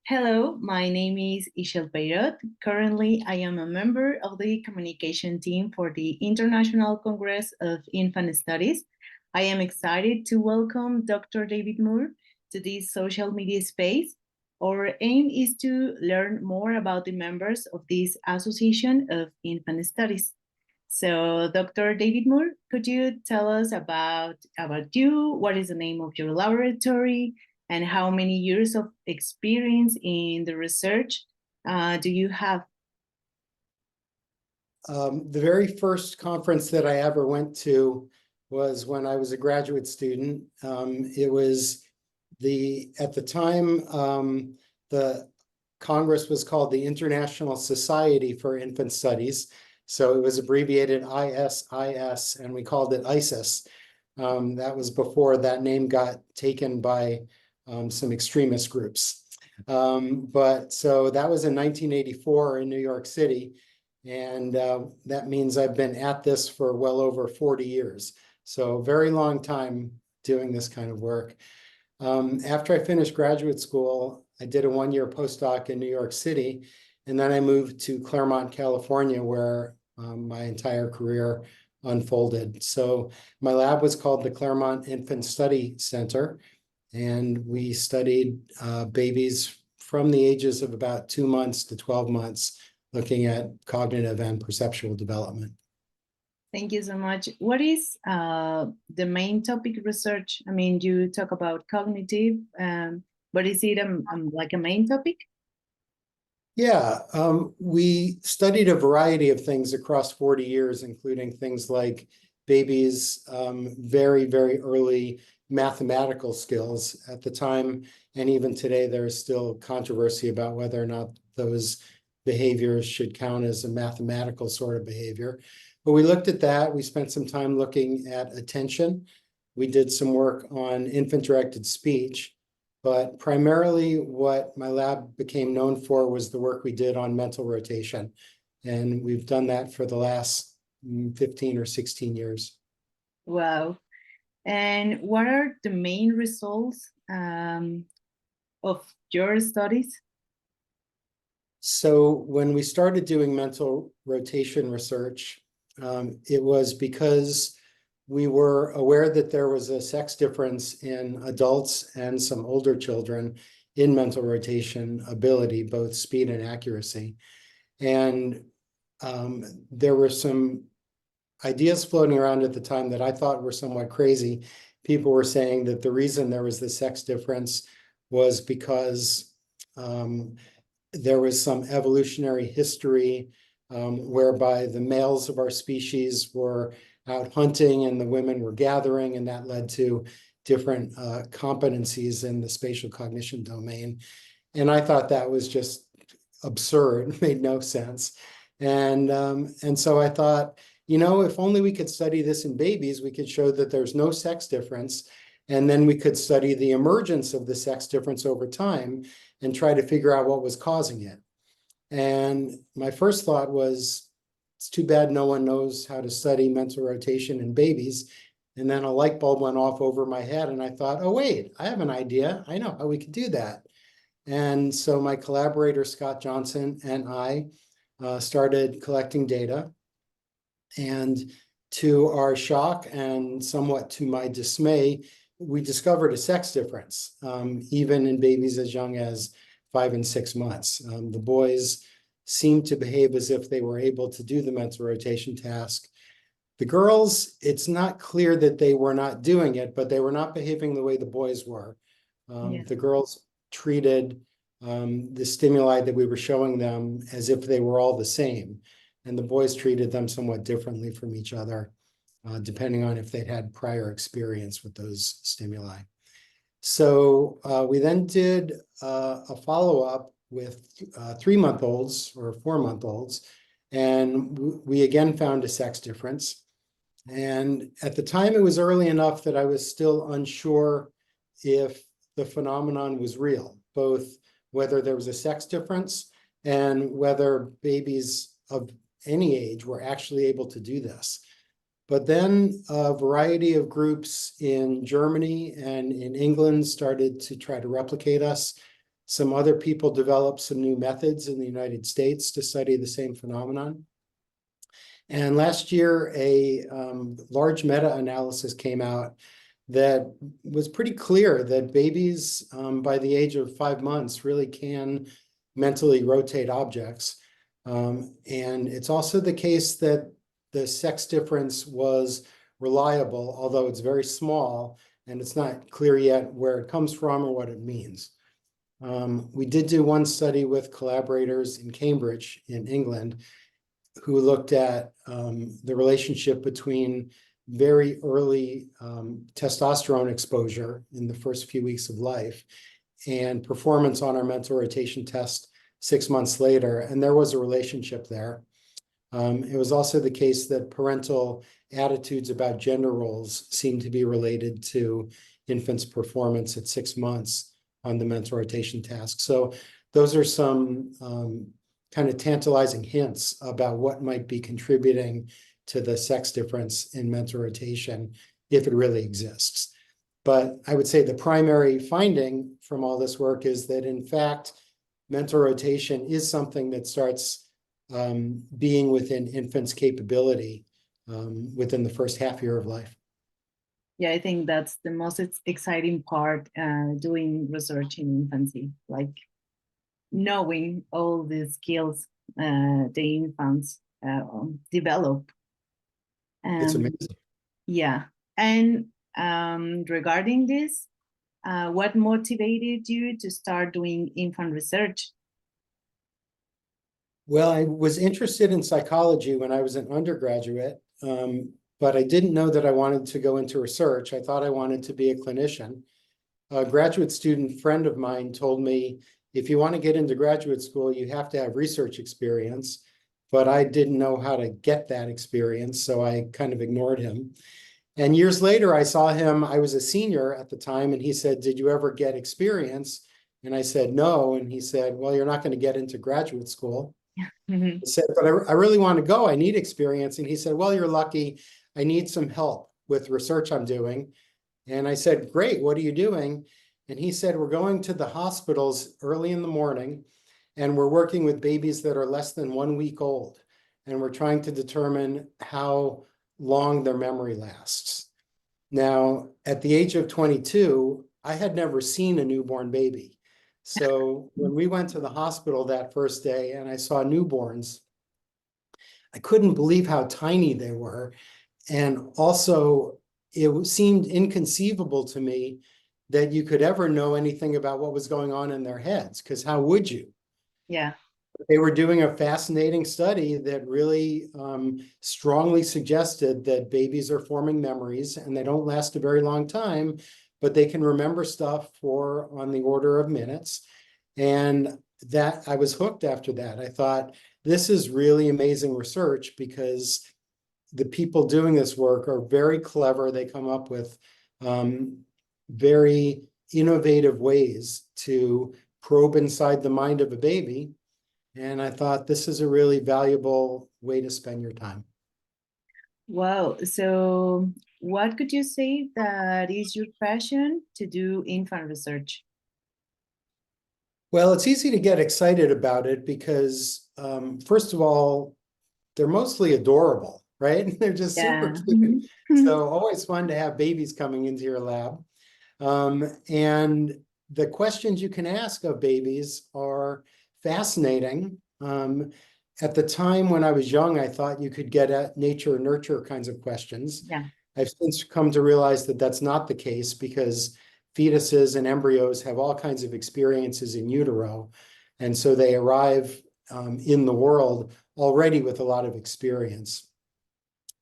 Hello, my name is Ishel Peirot. Currently, I am a member of the communication team for the International Congress of Infant Studies. I am excited to welcome Dr. David Moore to this social media space. Our aim is to learn more about the members of this Association of Infant Studies. So, Dr. David Moore, could you tell us about you? What is the name of your laboratory? And how many years of experience in the research do you have? The very first conference that I ever went to was when I was a graduate student. It was at the time, the Congress was called the International Society for Infant Studies. So it was abbreviated ISIS, and we called it ISIS. That was before that name got taken by some extremist groups. But so that was in 1984 in New York City. And that means I've been at this for well over 40 years. So very long time doing this kind of work. After I finished graduate school, I did a one-year postdoc in New York City. And then I moved to Claremont, California, where my entire career unfolded. So my lab was called the Claremont Infant Study Center. And we studied babies from the ages of about 2 months to 12 months, looking at cognitive and perceptual development. Thank you so much. What is the main topic research? I mean, you talk about cognitive, but is it like a main topic? Yeah, we studied a variety of things across 40 years, including things like babies' very, very early mathematical skills at the time. And even today, there's still controversy about whether or not those behaviors should count as a mathematical sort of behavior. But we looked at that. We spent some time looking at attention. We did some work on infant-directed speech. But primarily what my lab became known for was the work we did on mental rotation. And we've done that for the last 15 or 16 years. Wow. And what are the main results of your studies? So when we started doing mental rotation research, it was because we were aware that there was a sex difference in adults and some older children in mental rotation ability, both speed and accuracy. And there were some ideas floating around at the time that I thought were somewhat crazy. People were saying that the reason there was the sex difference was because there was some evolutionary history whereby the males of our species were out hunting and the women were gathering, and that led to different competencies in the spatial cognition domain. And I thought that was just absurd, made no sense. And so I thought, you know, if only we could study this in babies, we could show that there's no sex difference. And then we could study the emergence of the sex difference over time and try to figure out what was causing it. And my first thought was, it's too bad no one knows how to study mental rotation in babies. And then a light bulb went off over my head and I thought, oh, wait, I have an idea. I know how we could do that. And so my collaborator, Scott Johnson, and I started collecting data. And to our shock and somewhat to my dismay, we discovered a sex difference, even in babies as young as 5 and 6 months. The boys seemed to behave as if they were able to do the mental rotation task. The girls, it's not clear that they were not doing it, but they were not behaving the way the boys were. The girls treated the stimuli that we were showing them as if they were all the same. And the boys treated them somewhat differently from each other, depending on if they'd had prior experience with those stimuli. So we then did a follow-up with 3-month-olds or 4-month-olds, and we again found a sex difference. And at the time, it was early enough that I was still unsure if the phenomenon was real, both whether there was a sex difference and whether babies of any age were actually able to do this. But then a variety of groups in Germany and in England started to try to replicate us. Some other people developed some new methods in the United States to study the same phenomenon. And last year, a large meta-analysis came out that was pretty clear that babies by the age of 5 months really can mentally rotate objects. And it's also the case that the sex difference was reliable, although it's very small, and it's not clear yet where it comes from or what it means. We did do one study with collaborators in Cambridge in England who looked at the relationship between very early testosterone exposure in the first few weeks of life and performance on our mental rotation test 6 months later, and there was a relationship there. It was also the case that parental attitudes about gender roles seemed to be related to infants' performance at 6 months on the mental rotation task. So those are some kind of tantalizing hints about what might be contributing to the sex difference in mental rotation, if it really exists. But I would say the primary finding from all this work is that, in fact, mental rotation is something that starts being within infants' capability within the first half year of life. Yeah, I think that's the most exciting part doing research in infancy, like knowing all the skills the infants develop. It's amazing. Yeah. And regarding this, what motivated you to start doing infant research? Well, I was interested in psychology when I was an undergraduate, but I didn't know that I wanted to go into research. I thought I wanted to be a clinician. A graduate student friend of mine told me, if you want to get into graduate school, you have to have research experience. But I didn't know how to get that experience, so I kind of ignored him. And years later, I saw him. I was a senior at the time, and he said, "Did you ever get experience?" And I said, "No." And he said, "Well, you're not going to get into graduate school." I said, "But I really want to go. I need experience." And he said, "Well, you're lucky. I need some help with research I'm doing." And I said, "Great, what are you doing?" And he said, "We're going to the hospitals early in the morning, and we're working with babies that are less than 1 week old. And we're trying to determine how long their memory lasts." Now, at the age of 22, I had never seen a newborn baby. So when we went to the hospital that first day and I saw newborns, I couldn't believe how tiny they were. And also, it seemed inconceivable to me that you could ever know anything about what was going on in their heads, because how would you? Yeah. They were doing a fascinating study that really strongly suggested that babies are forming memories, and they don't last a very long time, but they can remember stuff for on the order of minutes. And that I was hooked after that. I thought, this is really amazing research, because the people doing this work are very clever. They come up with very innovative ways to probe inside the mind of a baby. And I thought, this is a really valuable way to spend your time. Wow. So what could you say that is your passion to do infant research? Well, it's easy to get excited about it because, first of all, they're mostly adorable, right? They're just super Yeah. cute. So always fun to have babies coming into your lab. And the questions you can ask of babies are fascinating. At the time when I was young, I thought you could get at nature nurture kinds of questions. Yeah. I've since come to realize that that's not the case, because fetuses and embryos have all kinds of experiences in utero. And so they arrive in the world already with a lot of experience.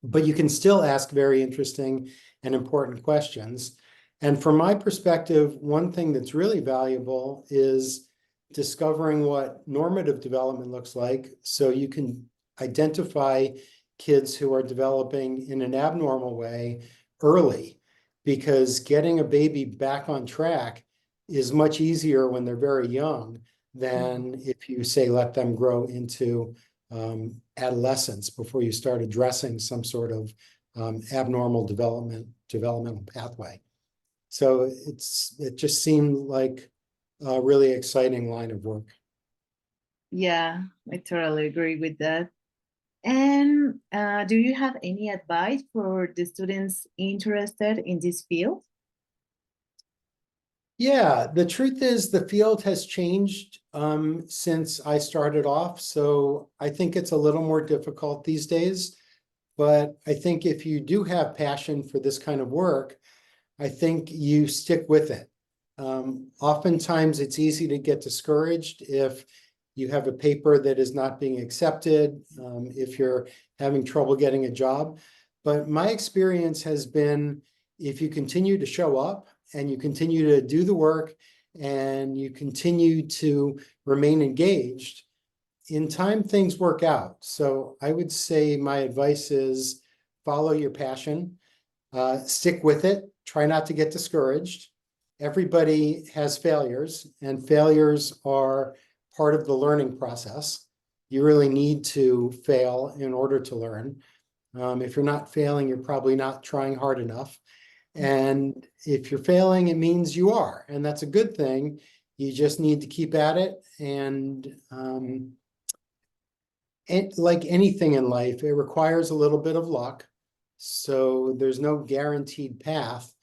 But you can still ask very interesting and important questions. And from my perspective, one thing that's really valuable is discovering what normative development looks like, so you can identify kids who are developing in an abnormal way early, because getting a baby back on track is much easier when they're very young than if you say let them grow into adolescence before you start addressing some sort of abnormal developmental pathway. So it just seemed like a really exciting line of work. Yeah, I totally agree with that. And do you have any advice for the students interested in this field? Yeah, the truth is the field has changed since I started off. So I think it's a little more difficult these days. But I think if you do have passion for this kind of work, I think you stick with it. Oftentimes it's easy to get discouraged if you have a paper that is not being accepted, if you're having trouble getting a job. But my experience has been if you continue to show up and you continue to do the work and you continue to remain engaged, in time things work out. So I would say my advice is follow your passion, stick with it, try not to get discouraged. Everybody has failures, and failures are part of the learning process. You really need to fail in order to learn. If you're not failing, you're probably not trying hard enough. And if you're failing, it means you are, and that's a good thing. You just need to keep at it. And like anything in life, it requires a little bit of luck. So there's no guaranteed path,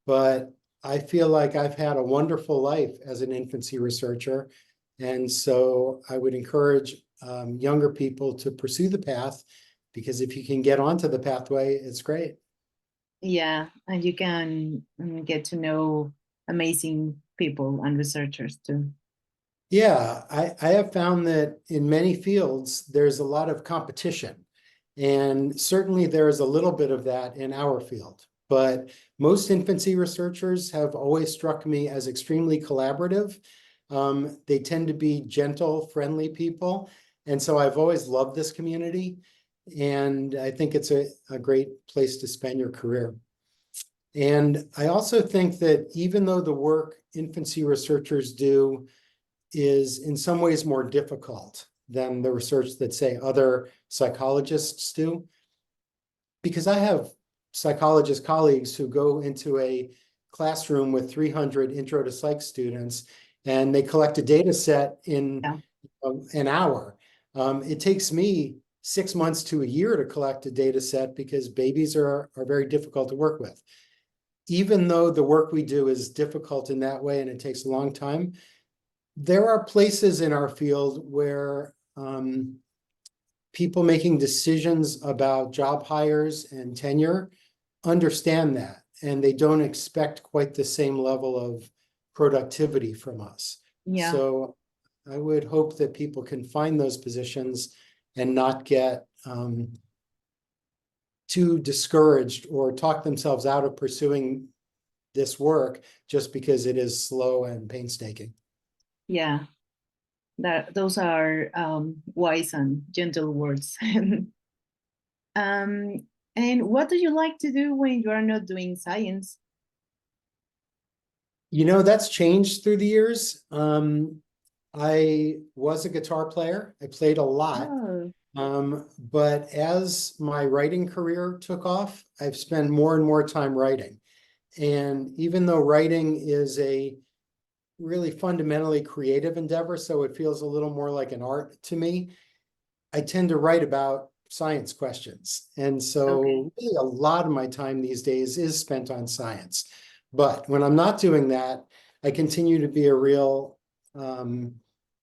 but I feel like I've had a wonderful life as an infancy researcher. And so I would encourage younger people to pursue the path, because if you can get onto the pathway, it's great. Yeah, and you can get to know amazing people and researchers too. Yeah, I have found that in many fields, there's a lot of competition. And certainly there is a little bit of that in our field. But most infancy researchers have always struck me as extremely collaborative. They tend to be gentle, friendly people. And so I've always loved this community. And I think it's a great place to spend your career. And I also think that even though the work infancy researchers do is in some ways more difficult than the research that, say, other psychologists do, because I have psychologist colleagues who go into a classroom with 300 intro to psych students and they collect a data set in an hour. It takes me 6 months to a year to collect a data set because babies are very difficult to work with. Even though the work we do is difficult in that way and it takes a long time, there are places in our field where people making decisions about job hires and tenure understand that, and they don't expect quite the same level of productivity from us. Yeah. So I would hope that people can find those positions and not get too discouraged or talk themselves out of pursuing this work just because it is slow and painstaking. Yeah, those are wise and gentle words. And what do you like to do when you are not doing science? You know, that's changed through the years. I was a guitar player. I played a lot. But as my writing career took off, I've spent more and more time writing. And even though writing is a really fundamentally creative endeavor, so it feels a little more like an art to me, I tend to write about science questions. And so really a lot of my time these days is spent on science. But when I'm not doing that, I continue to be a real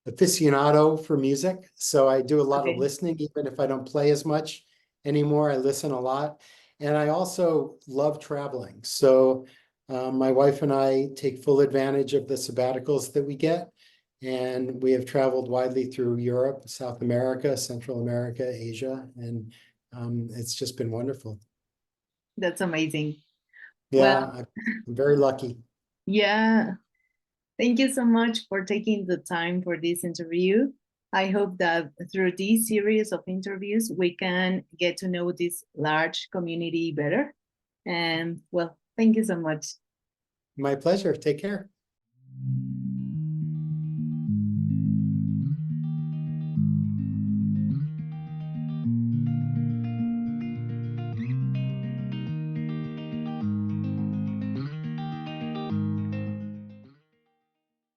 aficionado for music. So I do a lot of listening, even if I don't play as much anymore. I listen a lot. And I also love traveling. So my wife and I take full advantage of the sabbaticals that we get. And we have traveled widely through Europe, South America, Central America, Asia, and it's just been wonderful. That's amazing. Yeah, Well, I'm very lucky. yeah. Thank you so much for taking the time for this interview. I hope that through this series of interviews, we can get to know this large community better. And well, thank you so much. My pleasure. Take care.